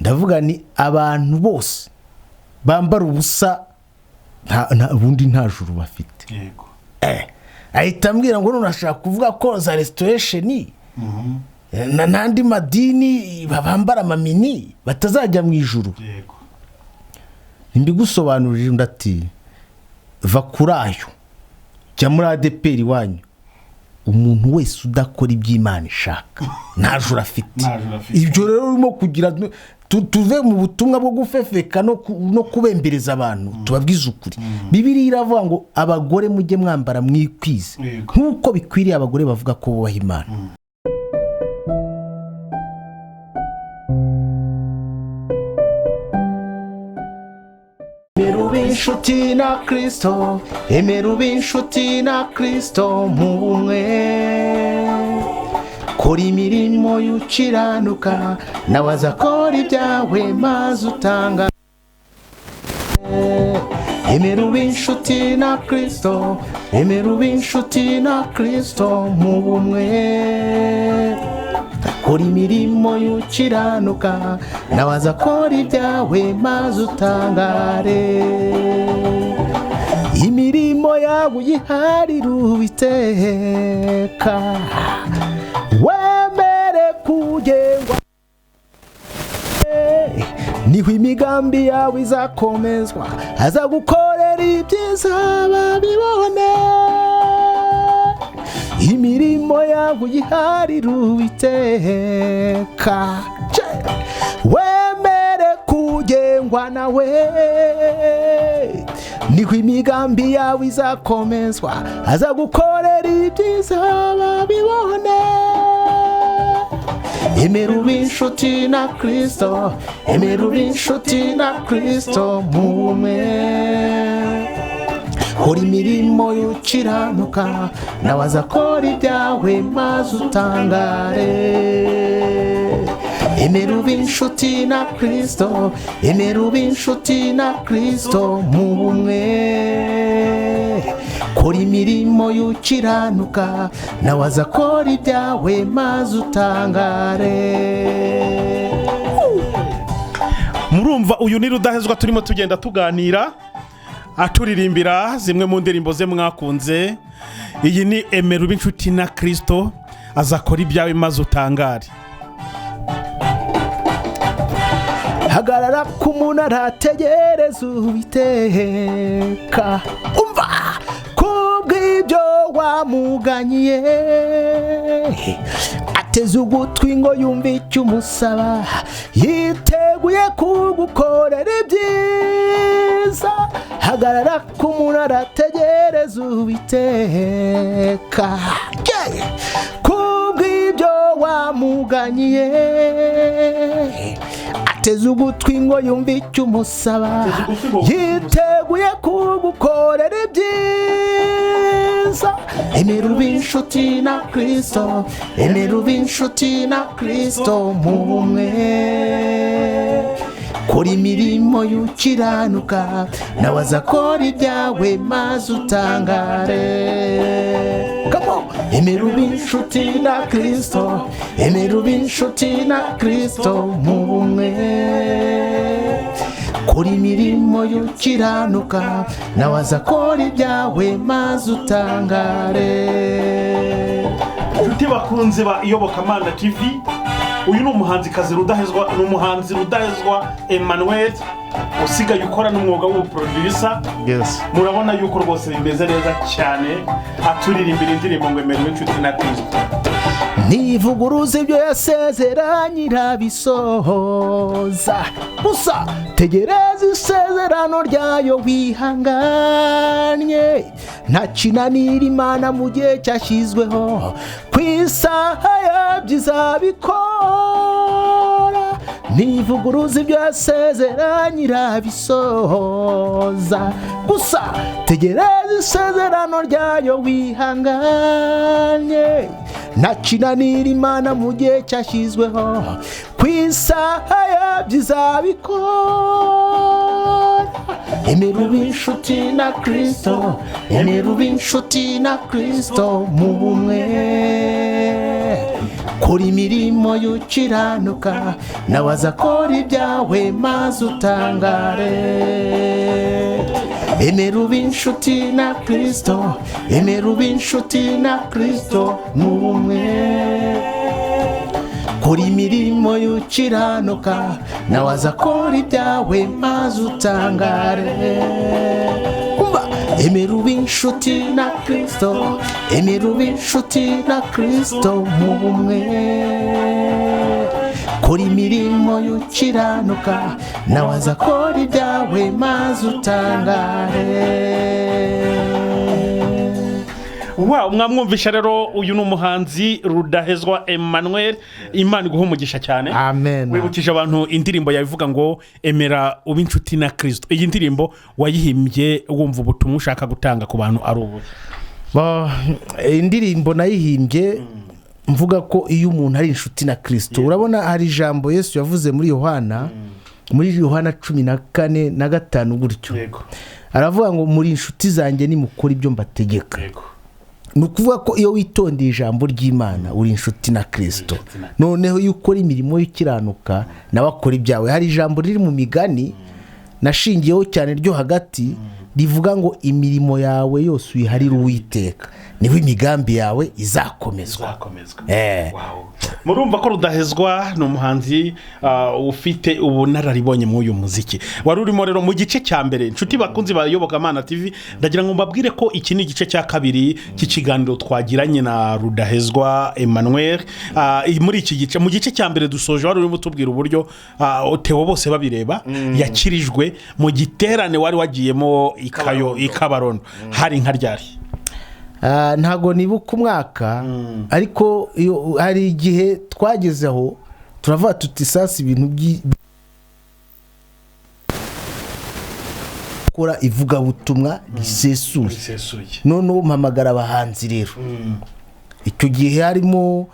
ndavuga ni abantu bose bambara ubusa ubundi nta juru bafite. Yego. Ahita ambwira ngo nunashaka kuvuga ko za restoration n'andi madini bambara amamini batazajya mu ijuru. Yego. Mbigusobanurira ndati va kurayo jya muri ADPR wanyu, umuntu wese udakora iby'Imana ishaka nta juru afite. Ibyo rero urimo kugira tuve mu butumwa bwo gufefeka no kubembereza abantu tubabwiza ukuri. Bibiliya iravuga ngo abagore mujye mwambara mwikwize nkuko bikwiriye abagore bavuga ko bubaha Imana. Inshuti na Kristo, emera ube inshuti na Kristo mu bumwe, kora imirimo y'ukiranuka nawe azakora ibyawe maze utanga. Emera ube inshuti na Kristo, emera ube inshuti na Kristo mu bumwe, kora imirimo y'ukiranuka nawe azakora ibyawe maze utangare. Imirimo yawe uyiharire Uwiteka, wemere kugengwa, niho imigambi yawe izakomezwa, azagukorera ibyiza babibone. Imirimo yawe uyiharire Uwiteka, wemere kugengwa nawe, niho imigambi yawe izakomezwa, azagukorera ibyiza babibone. Emera ube inshuti na Kristo, emera ube inshuti na Kristo mu bumwe, kora imirimo y'ukiranuka nawe azakora ibyawe maze utangare. Emera ube inshuti na Kristo, emera ube inshuti na Kristo mu bumwe, kora imirimo y'ukiranuka nawe azakora ibyawe maze utangare. Murumva uyu ni Rudahezwa turimo tugenda tuganira aturirimbira zimwe mu ndirimbo ze mwakunze. Iyi ni emera ube inshuti na Kristo azakora ibyawe maze utangare. Hagarara ku munara ategereza Uwiteka, umva kubw'ibyo wamuganyiye, ateze ugutwi ngo yumve icyo umusaba, yiteguye kugukorera ibyiza. Hagarara ku munara ategereza Uwiteka, kubw'ibyo wamuganyiye, ateze ugutwi ngo yumve icyo umusaba, yiteguye kugukorera ibyiza. Emera ube inshuti na Kristo, emera ube inshuti na Kristo mu bumwe, kora imirimo y'ukiranuka nawe azakora ibyawe maze utangare. Emera ube inshuti na Kristo, emera ube inshuti na Kristo mu bumwe, kora imirimo y'ukiranuka nawe azakora ibyawe maze utangare. Inshuti bakunze ba Iyobokamana TV, uyu ni umuhanzikazi Rudahezwa, ni umuhanzi Rudahezwa Emmanuel usigaye ukora n'umwuga w'ubuproducer. Yes. Murabona yuko rwose bimeze neza cyane aturirimbira indirimbo ngo emera ube inshuti na Kristo. Nivuguruza ibyo yasezeranye irabisohoza, gusa tegereza isezerano ryayo wihanganye. Ntakinanira Imana mu gihe cyashyizweho, ku isaha yabyo izabikora. Nivuguruza ibyo yasezeranye irabisohoza, gusa tegereza isezerano ryayo wihanganye. Ntakinanira Imana mu gihe cyashyizweho, ku isaha yabyo izabikora. Emera ube inshuti na Kristo, emera ube inshuti na Kristo mu bumwe, kora imirimo y'ukiranuka nawe azakora ibyawe maze utangare. Emera ube inshuti na Kristo, emera ube inshuti na Kristo n'ubumwe. Kora imirimo y'ukiranuka nawe azakora ibyawe maze utangare. Emera ube inshuti na Kristo, emera ube inshuti na Kristo mu bumwe. Kora imirimo y'ukiranuka nawe azakora ibyawe maze utangare. Wow, mwamwumvisha rero uyu ni umuhanzi Rudahezwa Emmanuel. Imana iguhe umugisha cyane. Amen. Wibukije abantu indirimbo yabivuga ngo emera ube inshuti na Kristo. Iyi ndirimbo wayihimbye wumva ubutumwa ushaka gutanga ku bantu ari ubu? Indirimbo nayihimbye mvuga ko iyo umuntu ari inshuti na Kristo, urabona hari ijambo Yesu yavuze muri Yohana, muri Yohana 14:5 gutyo. Aravuga ngo muri inshuti zanjye nimukora ibyo mbategeka. Nukuvuga ko iyo witondeye ijambo ry'Imana uri inshuti na Kristo. Noneho iyo ukora imirimo y'ukiranuka nawe akora ibyawe. Hari ijambo riri mu Migani nashingiyeho cyane ryo hagati rivuga ngo imirimo yawe yose uyiharire Uwiteka, niho imigambi yawe izakomezwa. Murumva ko Rudahezwa ni umuhanzi ufite ubunararibonye mu uyu muziki. Wari urimo rero mu gice cya mbere, inshuti bakunzi bayoboka Mana TV, ndagira ngo mbabwire ko iki ni igice cya kabiri cy'ikiganiro twagiranye na Rudahezwa Emmanuel. Muri iki gice, mu gice cya mbere dusoje, wari urimo tubwira uburyo Theo bose babireba yakirijwe mu giterane wari wagiyemo ikabarondo. Hari nka ryari? Ntago nibuka umwaka, ariko hari igihe twagezeho turavuga tuti sasa ibintu gukora ivugabutumwa risesuye. None mpamagara abahanzi rero. Icyo gihe harimo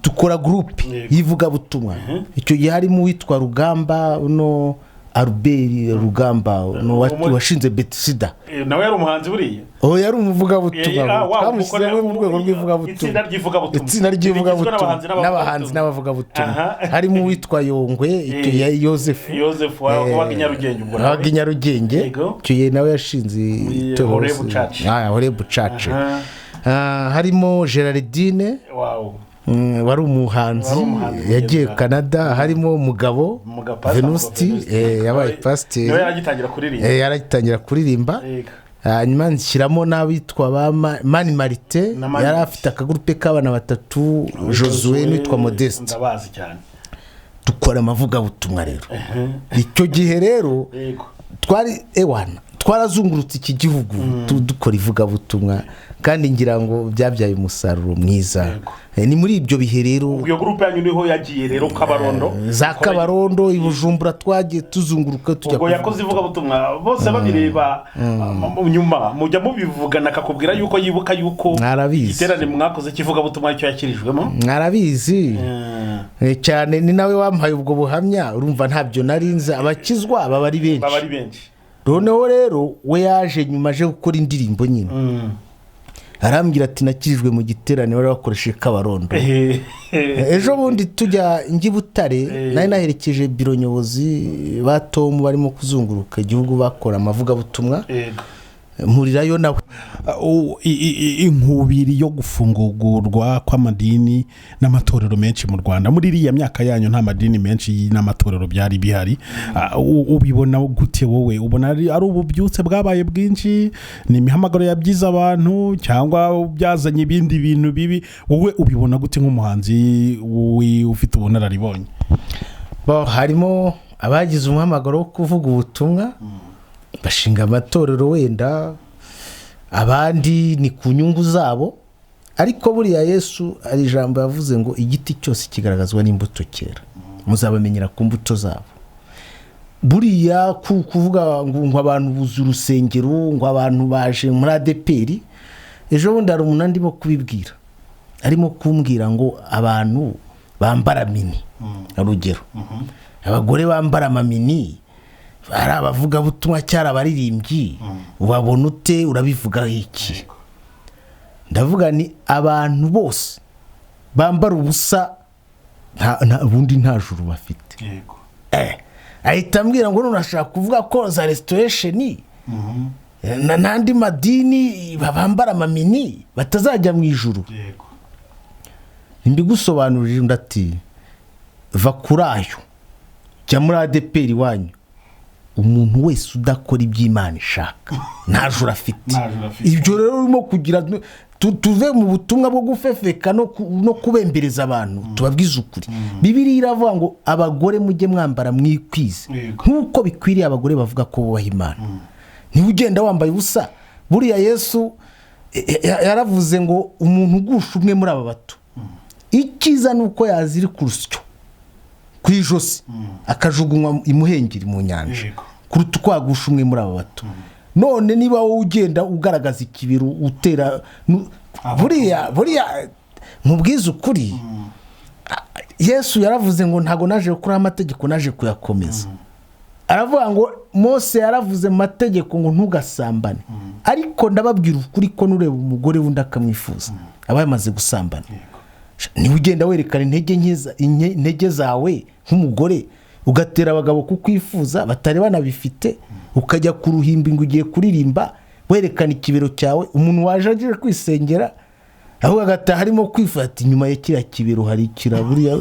dukora groupe y'ivugabutumwa. Icyo gihe harimo witwa Rugamba no Albert Rugamba no washinze Bethesda. Nawe yari umuhanzi buriya? Yari umuvugabutumwa. Twamusize mu rwego rw'ivugabutumwa. Itsinda ry'ivugabutumwa n'abahanzi n'abavugabutumwa. Harimo witwa Yongwe, icyo Joseph wabaga Nyarugenge ubwo. Wabaga Nyarugenge. Icyo nawe yashinze Horebu Church. Horebu Church. Harimo Gerardine. Wari umuhanzi yagiye Canada. Harimo Mugabo Venusti yabaye pasteur. Yaragitangira kuririmba. Nyuma nshyiramo n'abitwa ba Mani Marite, yari afite akagurupe k'abana batatu, Josué n'itwa Modeste. Ndabazi cyane. Dukora amavugabutumwa rero. Icyo gihe rero twarazungurutse iki gihugu dukora ivugabutumwa, kandi ngira ngo byabyaye umusaruro mwiza. Ni muri ibyo bihe rero iyo groupe yanyu niho yagiye rero Kabarondo, za Kabarondo i Bujumbura twagiye tuzunguruka tujya ubwo yakoze ivugabutumwa. Bose babireba nyuma mujya mubivugana akakubwira yuko yibuka yuko iterane mwakoze kivugabutumwa icyo yakirijwemo. Mwarabizi cyane, ni nawe wampaye ubwo buhamya. Urumva ntabyo narinze, abakizwa baba ari benshi. Noneho rero we yaje nyuma aje gukora indirimbo nyine. Arambwira ati nakirijwe mu giterane wari wakoresheje Kabarondo. Ejo bundi tujya Butare, nari naherekeje biro nyobozi ba Tom barimo kuzunguruka igihugu bakora amavugabutumwa. Mpurirayo nawe. Inkubiri yo gufungurwa kw'amadini n'amatorero menshi mu Rwanda muri iriya myaka yanyu, nta madini menshi n'amatorero byari bihari. Ubibona gute wowe? Ubona ari ububyutse bwabaye bwinshi, ni imihamagaro yabyiza abantu, cyangwa byazanye ibindi bintu bibi? Wowe ubibona gute nk'umuhanzi ufite ubunararibonye? Harimo abagize umuhamagaro wo kuvuga ubutumwa, bashinga amatorero wenda, abandi ni ku nyungu zabo. Ariko buriya Yesu ari ijambo yavuze ngo igiti cyose kigaragazwa n'imbuto cyera, muzabamenyera ku mbuto zabo. Buriya kuvuga ngo abantu buze urusengero, ngo abantu baje muri ADPR. Ejo bundi hari umuntu ndimo kubibwira, arimo kumbwira ngo abantu bambara mini, urugero abagore bambara amamini, ari abavuga butumwa cyara abaririmbyi. Ubabona ute? Urabivuga iki? Ndavuga ni abantu bose bambara ubusa ubundi nta juru bafite. yego ahita ambwira ngo none ashaka kuvuga ko za restoration n'andi madini bambara amamini batazajya mu ijuru. yego mbigusobanurira ndati va kuri ayo jya muri ADPR iwanyu, umuntu wese udakora iby'Imana ishaka nta juru afite. ibyo rero urimo kugira tuve mu butumwa bwo gufefeka no kubembereza abantu tubabwiza ukuri. Bibiliya iravuga ngo abagore mujye mwambara mwikwize nk'uko bikwiriye abagore bavuga ko bubaha Imana. Niba ugenda wambaye ubusa, buriya Yesu yaravuze ngo umuntu ugusha umwe muri aba bato icyiza nuko yaziri ku rusyo ku ijosi akajugunywa imuhengeri mu nyanja kuruta kwagusha umwe muri aba bato. None niba wowe ugenda ugaragaza ikibiro utera buriya mubwiza ukuri, Yesu yaravuze ngo ntago naje gukora amategeko, naje kuyakomeza. Aravuga ngo Mose yaravuze mu mategeko ngo ntugasambane, ariko ndababwira ukuri ko nureba umugore wundi akamwifuza aba yamaze gusambana. Niba ugenda werekana intege zawe nk'umugore ugatera abagabo kukwifuza batari banabifite, ukajya ku ruhimbi ngo ugiye kuririmba werekana ikibero cyawe, umuntu waje aje kwisengera aho agataha harimo kwifata inyuma ya kiriya kibero hari kiraburiya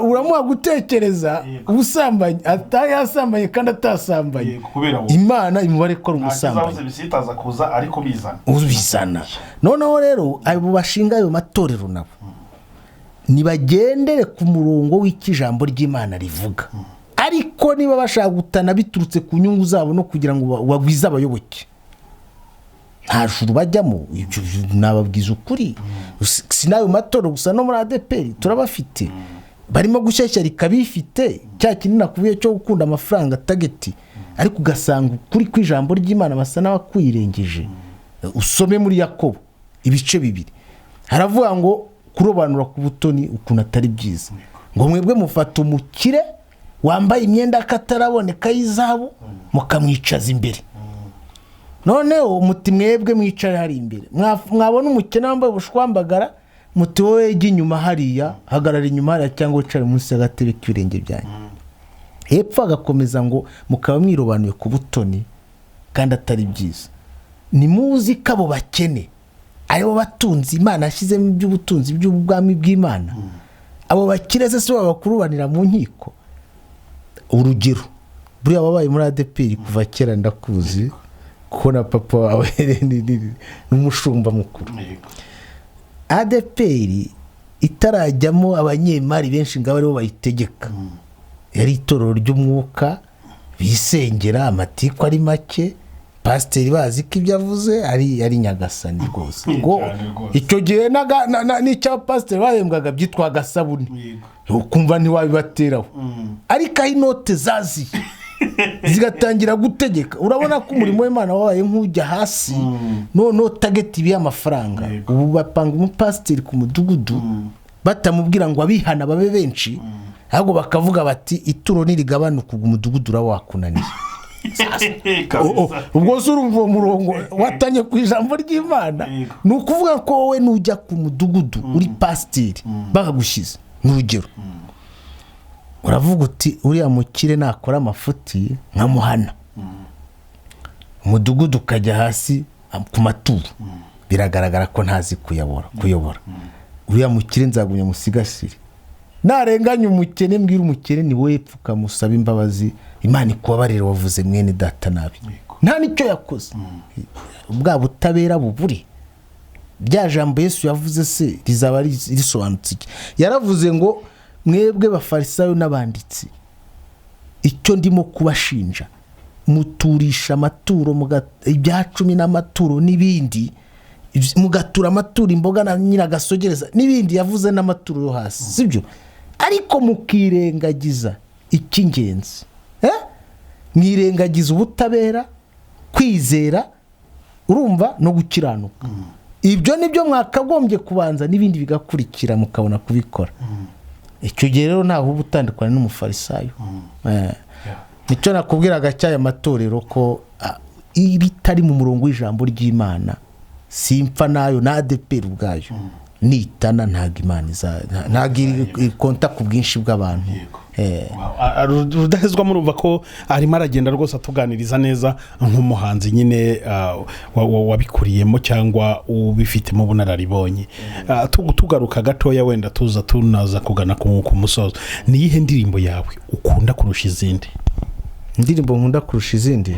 uramuha gutekereza ubusambanyi atayasambanye kandi atasambanye. Imana imubare ko ari umusambanyi bisitaza kuza ariko bizana. Noneho rero abo bashinga ayo matorero nabo nibagendere ku murongo w'ikijambo ry'Imana rivuga, ariko niba bashaka gutana biturutse ku nyungu zabo no kugira ngo bagwize abayoboke nta juru bajyamo. Ibyo nababwiza ukuri. Sinayo matorero gusa no muri ADPR turabafite barimo gushyashyarika bifite cya kinini nakubiye cyo gukunda amafaranga tageti, ariko ugasanga kuri kw'ijambo ry'Imana basa n'abakwirengeje. Usome muri Yakobo ibice 2 haravuga ngo kurobanura ku butoni ukuntu atari byiza, ngo mwebwe mufata umukire wambaye imyenda akataraboneka y'izahabu mukamwicaza imbere. Noneho muti mwebwe mwicare hari imbere, mwabona umukene wambaye ubushwambagara muti wowe ejya inyuma hariya, hagarara inyuma hariya cyangwa wicare munsi y'agatebe k'ibirenge byanyu. Hepfo agakomeza ngo mukaba mwirobanuye ku butoni kandi atari byiza. Nimuzi ko abo bakene abo batunzi Imana yashyizemo iby'ubutunzi by'ubwami bw'Imana, abo bakireze se babakurubanira mu nkiko. Urugero buriya wabaye muri ADPR kuva kera ndakuzi ko na papa wawe n'umushumba mukuru. ADPR itarajyamo abanyemari benshi ngo aribo bayitegeka, yari itorero ry'umwuka bisengera, amatiku ari make, pasiteri bazi ko ibyo avuze ari nyagasani rwose. Ngo icyo gihe n'icyo pasiteri bahembwaga byitwa gasabuni, ukumva ntiwabibateraho, ariko aho inote zazi zigatangira gutegeka. Urabona ko umurimo w'Imana wabaye nk'ujya hasi. None tageti y'amafaranga ubu bapanga umupasiteri ku mudugudu batamubwira ngo abihana babe benshi, ahubwo bakavuga bati ituro nirigabanuka umudugudu urawakunaniye. Ubwo se urumva umurongo watanye ku ijambo ry'Imana, ni ukuvuga ko wowe nujya ku mudugudu uri pasiteri bakagushyize n'urugero, uravuga uti uriya mukire nakora amafuti nkamuhana, umudugudu ukajya hasi ku maturo, biragaragara ko ntazi kuyobora. Uriya mukire nzagumya musigasire, narenganya umukene mbwira umukene ni wowe pfuka musaba imbabazi, Imana ikubabarire wavuze mwene data nabi, nta nicyo yakoze. Bwa butabera buburi rya jambo Yesu yavuze se rizaba risobanutse iki? Yaravuze ngo mwebwe bafarisayo n'abanditsi, icyo ndimo kubashinja muturisha amaturo ibya 10 n'amaturo n'ibindi, mugatura amaturo imboga na nyiragasogereza n'ibindi yavuze n'amaturo yo hasi, sibyo? Ariko mukirengagiza icy'ingenzi, mwirengagiza ubutabera, kwizera, urumva, no gukiranuka. Ibyo nibyo mwakagombye kubanza, n'ibindi bigakurikira mukabona kubikora. Icyo gihe rero ntaho ubutandukanye n'umufarisayo. Nicyo nakubwiraga cyaya matorero ko ibitari mu murongo w'ijambo ry'Imana simpfa nayo na ADPR ubwayo nitana ntabwo imana ntabwo konta ku bwinshi bw'abantu. Rudahezwa murumva ko arimo aragenda rwose atuganiriza neza nk'umuhanzi nyine wabikuriyemo cyangwa ubifitemo bunararibonye. Tugaruka gatoya wenda tunaza kugana ku musozo, ni iyihe ndirimbo yawe ukunda kurusha izindi? Indirimbo nkunda kurusha izindi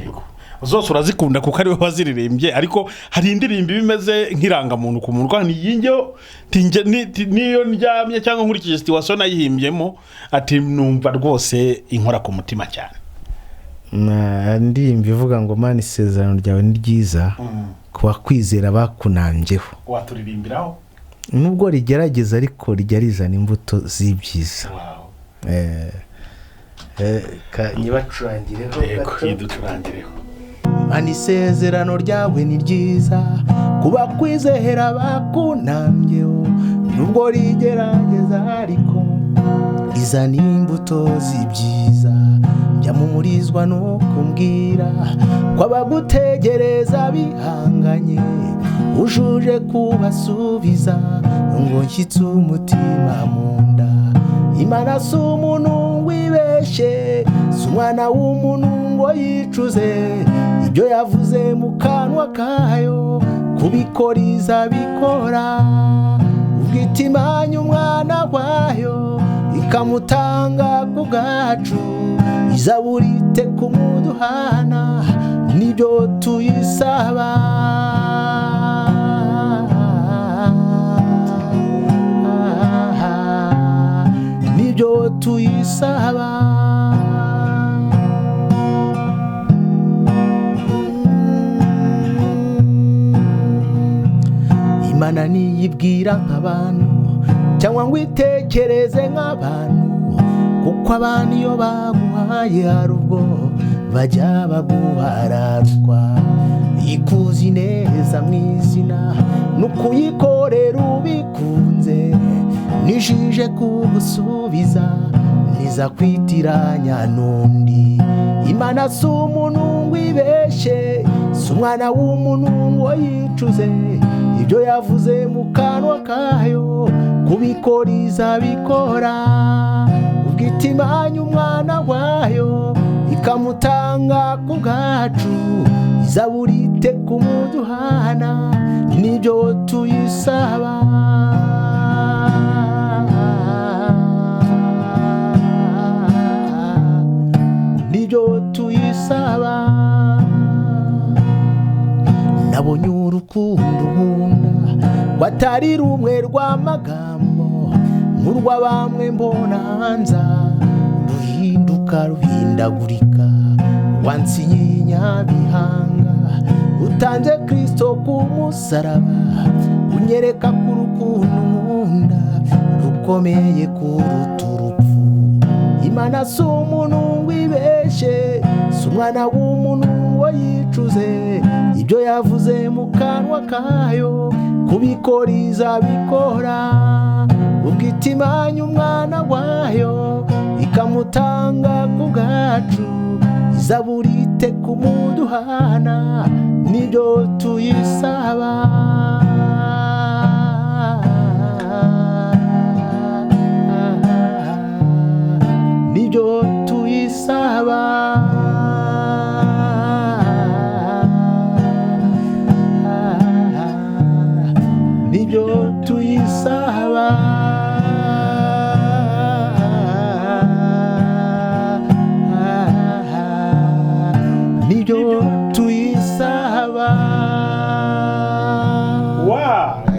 zose urazikunda kuko ariwe waziririmbye, ariko hari indirimbo bimeze nk'irangamuntu ku muntu, kandi yinjyo niyo ndyamye cyangwa nkurikije situation nayihimbyemo ati numva rwose inkora ku mutima cyane. Ndirimbo ivuga ngo Mana isezerano ryawe ni ryiza kuba kwizera bakunambyeho. Waturirimbiraho? Nubwo rigerageza ariko rijya rizana imbuto z'ibyiza. Nibacurangireho gato. Yiducurangireho. Mana isezerano ryawe ni ryiza kuba kwizera bakunambyeho, nubwo rigerageza ariko rizana imbuto z'ibyiza. Byamumurizwa no kumbwira ko abagutegereza bihanganye, ujuje kubasubiza ngo nshyitse umutima mu nda. Imana si umuntu wibeshye, si umwana w'umuntu ngo yicuze, ibyo yavuze mu kanwa kayo kubikora izabikora. Ubwita Imana umwana wayo ikamutanga ku bwacu, izaburite kumuduhana nibyo tuyisaba. Nibyo tuyisaba. Imana niyibwira nk'abantu cyangwa ngo itekereze nk'abantu, kuko abantu iyo baguhaye hari ubwo bajya baguhararwa. Ikuzi neza mu izina n'ukuyikorera ubikunze, nijije kugusubiza niza kwitiranya n'undi. Imana si umuntu wibeshye, si umwana w'umuntu ngo yicuze, ibyo yavuze mu kanwa kayo kubikora izabikora. Ubwita Imana umwana wayo ikamutanga ku bwacu, izaburite kumuduhana nibyo tuyisaba. Nibyo tuyisaba. Nabonye urukundo nkunda batari rumwe rw'amagambo, nk'urwa bamwe mbona hanza ruhinduka ruhindagurika. Wansinyiye Nyabihanga, utanze Kristo ku musaraba, unyereka ko urukundo nkunda rukomeye kuruta urupfu. Imana si umuntu wibeshye, si umwana w'umuntu ngo yicuze, ibyo yavuze mu kanwa kayo kubikora izabikora. Ubwita Imana umwana wayo ikamutanga ku bwacu, izaburite kumuduhana nibyo tuyisaba. Nibyo tuyisaba. Nibyo tuyisaba. Nibyo tuyisaba.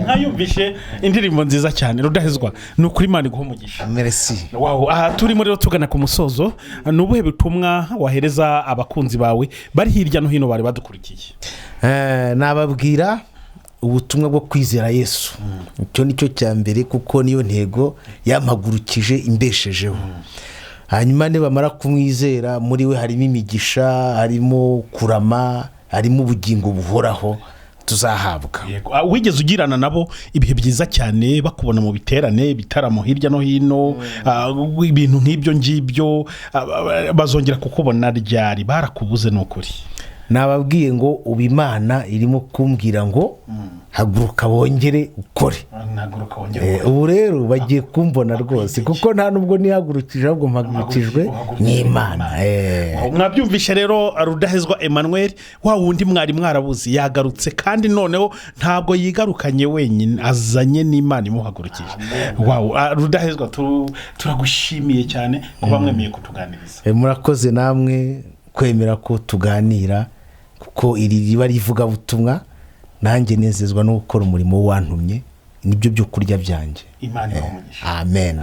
Nkayumvishe indirimbo nziza cyane. Rudahezwa ni ukuri Imana iguha umugisha. Merci. Wow, aha turimo rero tugana ku musozo, nubuhe butumwa wahereza abakunzi bawe bari hirya no hino bari badukurikiye? Nababwira ubutumwa bwo kwizera Yesu. Icyo nicyo cya mbere, kuko niyo ntego yampagurukije imbeshejeho. Hanyuma nibamara kumwizera, muri we harimo imigisha, harimo kurama, harimo ubugingo buhoraho tuzahabwa. Wigeze ugirana nabo ibihe byiza cyane, bakubona mu biterane bitaramo hirya no hino, ibintu nk'ibyo ngibyo bazongera kukubona ryari? Barakubuze n'ukuri? nababwiye ngo ubu Imana irimo kumbwira ngo haguruka wongere ukore. Ubu rero bagiye kumbona rwose kuko nta nubwo nihagurukije ahubwo mpagurukijwe n'Imana. Mwabyumvishe rero Rudahezwa Emmanuel wa wundi mwari mwarabuze yagarutse kandi noneho ntabwo yigarukanye wenyine azanye n'Imana imuhagurukije. Wow, Rudahezwa turagushimiye cyane kuba mwemeye kutuganiriza. Murakoze namwe kwemera ko tuganira kuko iri riba rivuga butumwa nanjye nezezwa no gukora umurimo wantumye nibyo byo kurya byanjye. Imana ibamugisha. Amen.